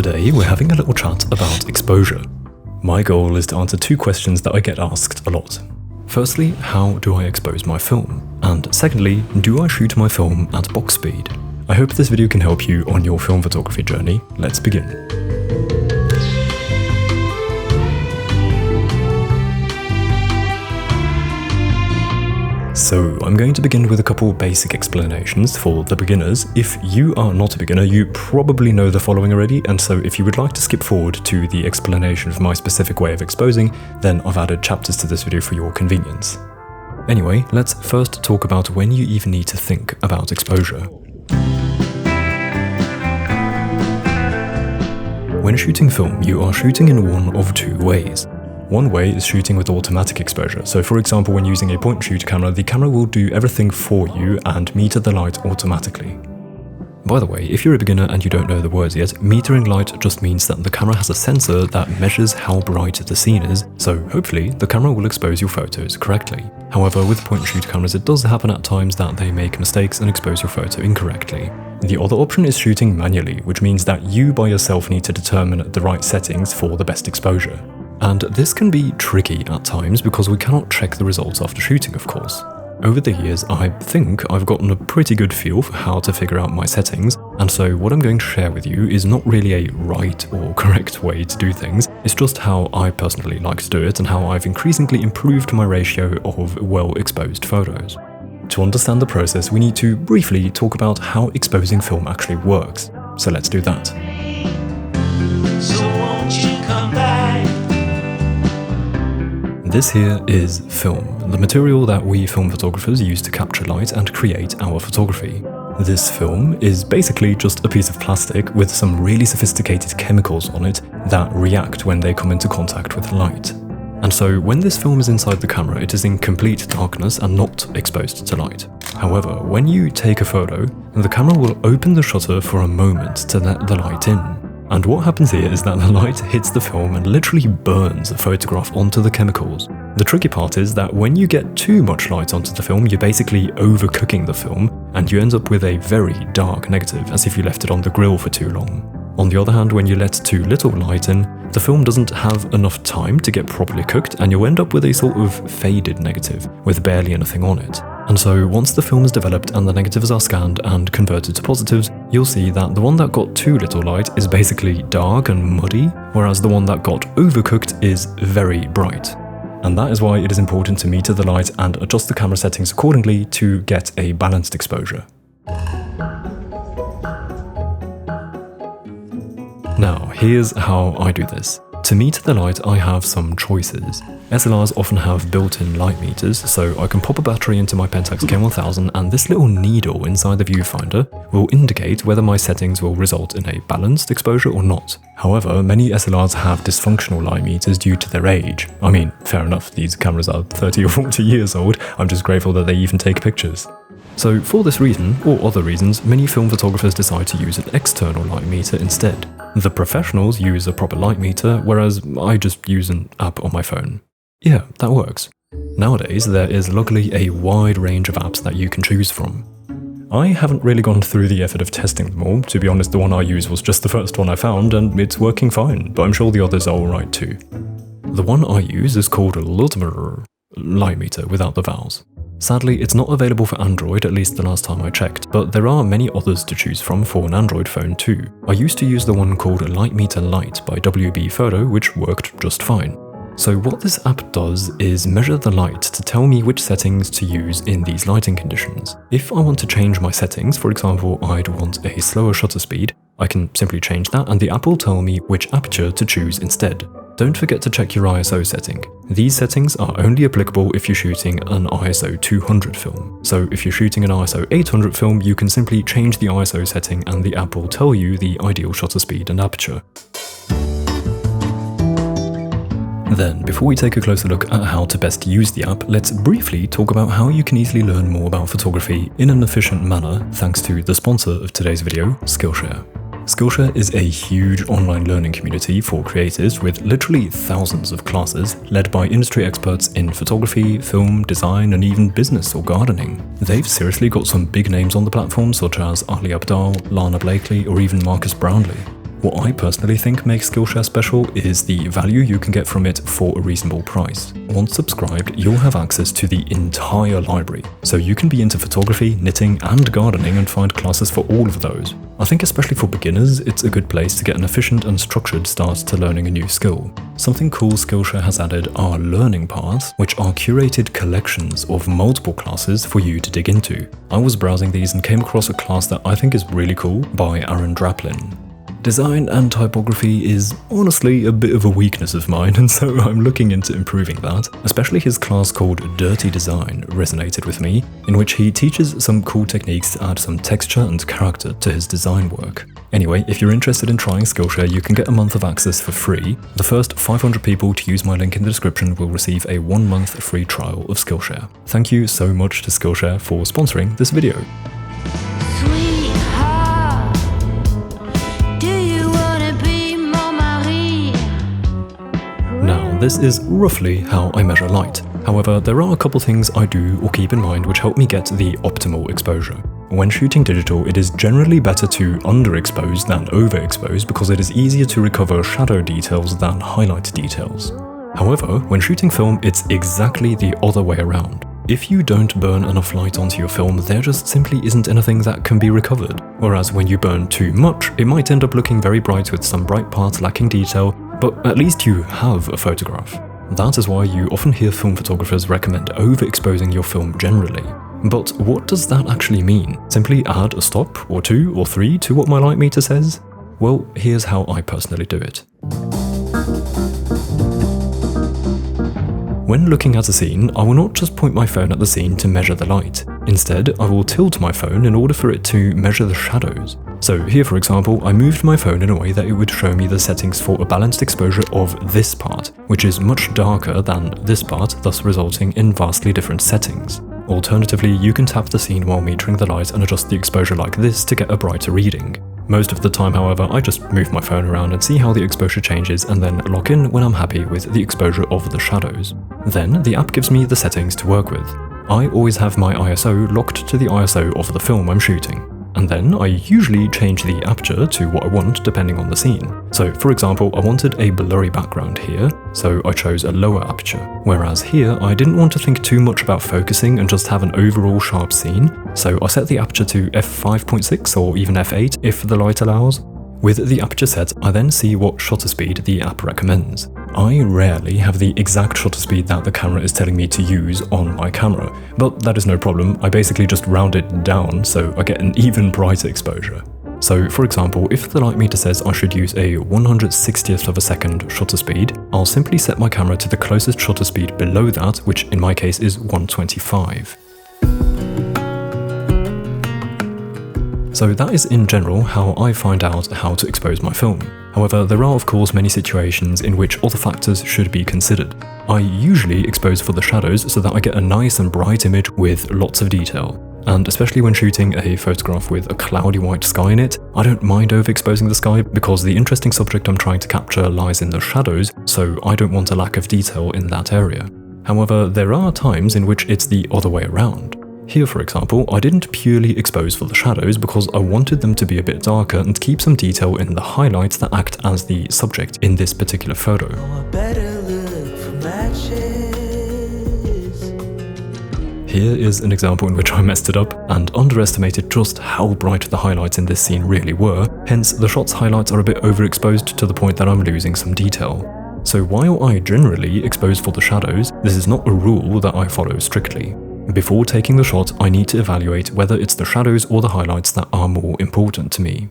Today we're having a little chat about exposure. My goal is to answer two questions that I get asked a lot. Firstly, how do I expose my film? And secondly, do I shoot my film at box speed? I hope this video can help you on your film photography journey. Let's begin. So I'm going to begin with a couple basic explanations for the beginners. If you are not a beginner, you probably know the following already, and so if you would like to skip forward to the explanation of my specific way of exposing, then I've added chapters to this video for your convenience. Anyway, let's first talk about when you even need to think about exposure. When shooting film, you are shooting in one of two ways. One way is shooting with automatic exposure. So for example, when using a point-and-shoot camera, the camera will do everything for you and meter the light automatically. By the way, if you're a beginner and you don't know the words yet, metering light just means that the camera has a sensor that measures how bright the scene is, so hopefully the camera will expose your photos correctly. However, with point-and-shoot cameras, it does happen at times that they make mistakes and expose your photo incorrectly. The other option is shooting manually, which means that you by yourself need to determine the right settings for the best exposure. And this can be tricky at times because we cannot check the results after shooting, of course. Over the years, I think I've gotten a pretty good feel for how to figure out my settings, and so what I'm going to share with you is not really a right or correct way to do things, it's just how I personally like to do it and how I've increasingly improved my ratio of well-exposed photos. To understand the process, we need to briefly talk about how exposing film actually works, so let's do that. So won't you come back? This here is film, the material that we film photographers use to capture light and create our photography. This film is basically just a piece of plastic with some really sophisticated chemicals on it that react when they come into contact with light. And so when this film is inside the camera, it is in complete darkness and not exposed to light. However, when you take a photo, the camera will open the shutter for a moment to let the light in. And what happens here is that the light hits the film and literally burns the photograph onto the chemicals. The tricky part is that when you get too much light onto the film, you're basically overcooking the film, and you end up with a very dark negative, as if you left it on the grill for too long. On the other hand, when you let too little light in, the film doesn't have enough time to get properly cooked, and you'll end up with a sort of faded negative, with barely anything on it. And so once the film is developed and the negatives are scanned and converted to positives, you'll see that the one that got too little light is basically dark and muddy, whereas the one that got overcooked is very bright. And that is why it is important to meter the light and adjust the camera settings accordingly to get a balanced exposure. Now, here's how I do this. To meter the light, I have some choices. SLRs often have built-in light meters, so I can pop a battery into my Pentax K1000 and this little needle inside the viewfinder will indicate whether my settings will result in a balanced exposure or not. However, many SLRs have dysfunctional light meters due to their age. I mean, fair enough, these cameras are 30 or 40 years old, I'm just grateful that they even take pictures. So for this reason, or other reasons, many film photographers decide to use an external light meter instead. The professionals use a proper light meter, whereas I just use an app on my phone. Yeah, that works. Nowadays, there is luckily a wide range of apps that you can choose from. I haven't really gone through the effort of testing them all. To be honest, the one I use was just the first one I found, and it's working fine, but I'm sure the others are alright too. The one I use is called a light meter without the vowels. Sadly, it's not available for Android, at least the last time I checked, but there are many others to choose from for an Android phone too. I used to use the one called Light Meter Lite by WB Photo, which worked just fine. So what this app does is measure the light to tell me which settings to use in these lighting conditions. If I want to change my settings, for example, I'd want a slower shutter speed, I can simply change that and the app will tell me which aperture to choose instead. Don't forget to check your ISO setting. These settings are only applicable if you're shooting an ISO 200 film. So if you're shooting an ISO 800 film, you can simply change the ISO setting and the app will tell you the ideal shutter speed and aperture. Then, before we take a closer look at how to best use the app, let's briefly talk about how you can easily learn more about photography in an efficient manner thanks to the sponsor of today's video, Skillshare. Skillshare is a huge online learning community for creators with literally thousands of classes led by industry experts in photography, film, design, and even business or gardening. They've seriously got some big names on the platform such as Ali Abdaal, Lana Blakely, or even Marcus Brownlee. What I personally think makes Skillshare special is the value you can get from it for a reasonable price. Once subscribed, you'll have access to the entire library, so you can be into photography, knitting, and gardening and find classes for all of those. I think especially for beginners, it's a good place to get an efficient and structured start to learning a new skill. Something cool Skillshare has added are learning paths, which are curated collections of multiple classes for you to dig into. I was browsing these and came across a class that I think is really cool by Aaron Draplin. Design and typography is honestly a bit of a weakness of mine, and so I'm looking into improving that. Especially his class called Dirty Design resonated with me, in which he teaches some cool techniques to add some texture and character to his design work. Anyway, if you're interested in trying Skillshare, you can get a month of access for free. The first 500 people to use my link in the description will receive a 1-month free trial of Skillshare. Thank you so much to Skillshare for sponsoring this video. This is roughly how I measure light. However, there are a couple things I do or keep in mind which help me get the optimal exposure. When shooting digital, it is generally better to underexpose than overexpose because it is easier to recover shadow details than highlight details. However, when shooting film, it's exactly the other way around. If you don't burn enough light onto your film, there just simply isn't anything that can be recovered. Whereas when you burn too much, it might end up looking very bright with some bright parts lacking detail, but at least you have a photograph. That is why you often hear film photographers recommend overexposing your film generally. But what does that actually mean? Simply add a stop, or 2, or 3 to what my light meter says? Well, here's how I personally do it. When looking at a scene, I will not just point my phone at the scene to measure the light. Instead, I will tilt my phone in order for it to measure the shadows. So here, for example, I moved my phone in a way that it would show me the settings for a balanced exposure of this part, which is much darker than this part, thus resulting in vastly different settings. Alternatively, you can tap the scene while metering the light and adjust the exposure like this to get a brighter reading. Most of the time, however, I just move my phone around and see how the exposure changes and then lock in when I'm happy with the exposure of the shadows. Then the app gives me the settings to work with. I always have my ISO locked to the ISO of the film I'm shooting. And then I usually change the aperture to what I want depending on the scene. So for example, I wanted a blurry background here, so I chose a lower aperture. Whereas here, I didn't want to think too much about focusing and just have an overall sharp scene, so I set the aperture to f5.6 or even f8 if the light allows. With the aperture set, I then see what shutter speed the app recommends. I rarely have the exact shutter speed that the camera is telling me to use on my camera, but that is no problem. I basically just round it down so I get an even brighter exposure. So for example, if the light meter says I should use a 1/160th of a second shutter speed, I'll simply set my camera to the closest shutter speed below that, which in my case is 125. So that is in general how I find out how to expose my film. However, there are of course many situations in which other factors should be considered. I usually expose for the shadows so that I get a nice and bright image with lots of detail. And especially when shooting a photograph with a cloudy white sky in it, I don't mind overexposing the sky because the interesting subject I'm trying to capture lies in the shadows, so I don't want a lack of detail in that area. However, there are times in which it's the other way around. Here, for example, I didn't purely expose for the shadows because I wanted them to be a bit darker and keep some detail in the highlights that act as the subject in this particular photo. Here is an example in which I messed it up and underestimated just how bright the highlights in this scene really were, hence the shot's highlights are a bit overexposed to the point that I'm losing some detail. So while I generally expose for the shadows, this is not a rule that I follow strictly. Before taking the shot, I need to evaluate whether it's the shadows or the highlights that are more important to me.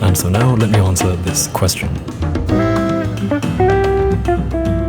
And so now let me answer this question.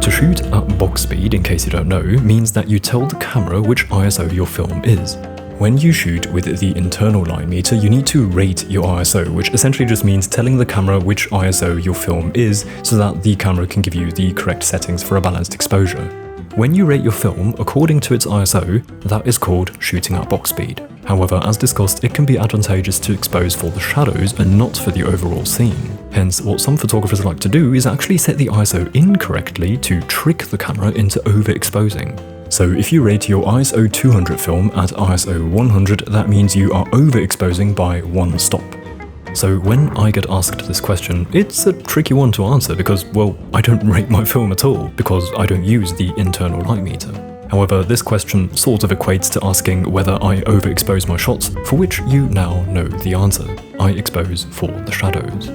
To shoot at box speed, in case you don't know, means that you tell the camera which ISO your film is. When you shoot with the internal line meter, you need to rate your ISO, which essentially just means telling the camera which ISO your film is so that the camera can give you the correct settings for a balanced exposure. When you rate your film according to its ISO, that is called shooting at box speed. However, as discussed, it can be advantageous to expose for the shadows and not for the overall scene. Hence, what some photographers like to do is actually set the ISO incorrectly to trick the camera into overexposing. So if you rate your ISO 200 film at ISO 100, that means you are overexposing by 1 stop. So when I get asked this question, it's a tricky one to answer because, well, I don't rate my film at all because I don't use the internal light meter. However, this question sort of equates to asking whether I overexpose my shots, for which you now know the answer. I expose for the shadows.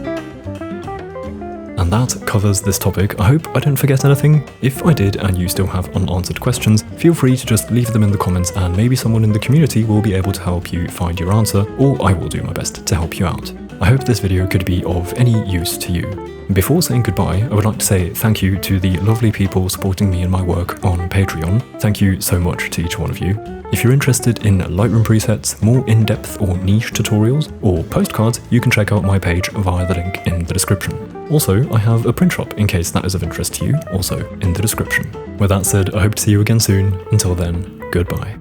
And that covers this topic. I hope I didn't forget anything. If I did and you still have unanswered questions, feel free to just leave them in the comments and maybe someone in the community will be able to help you find your answer, or I will do my best to help you out. I hope this video could be of any use to you. Before saying goodbye, I would like to say thank you to the lovely people supporting me in my work on Patreon. Thank you so much to each one of you. If you're interested in Lightroom presets, more in-depth or niche tutorials, or postcards, you can check out my page via the link in the description. Also, I have a print shop in case that is of interest to you, also in the description. With that said, I hope to see you again soon. Until then, goodbye.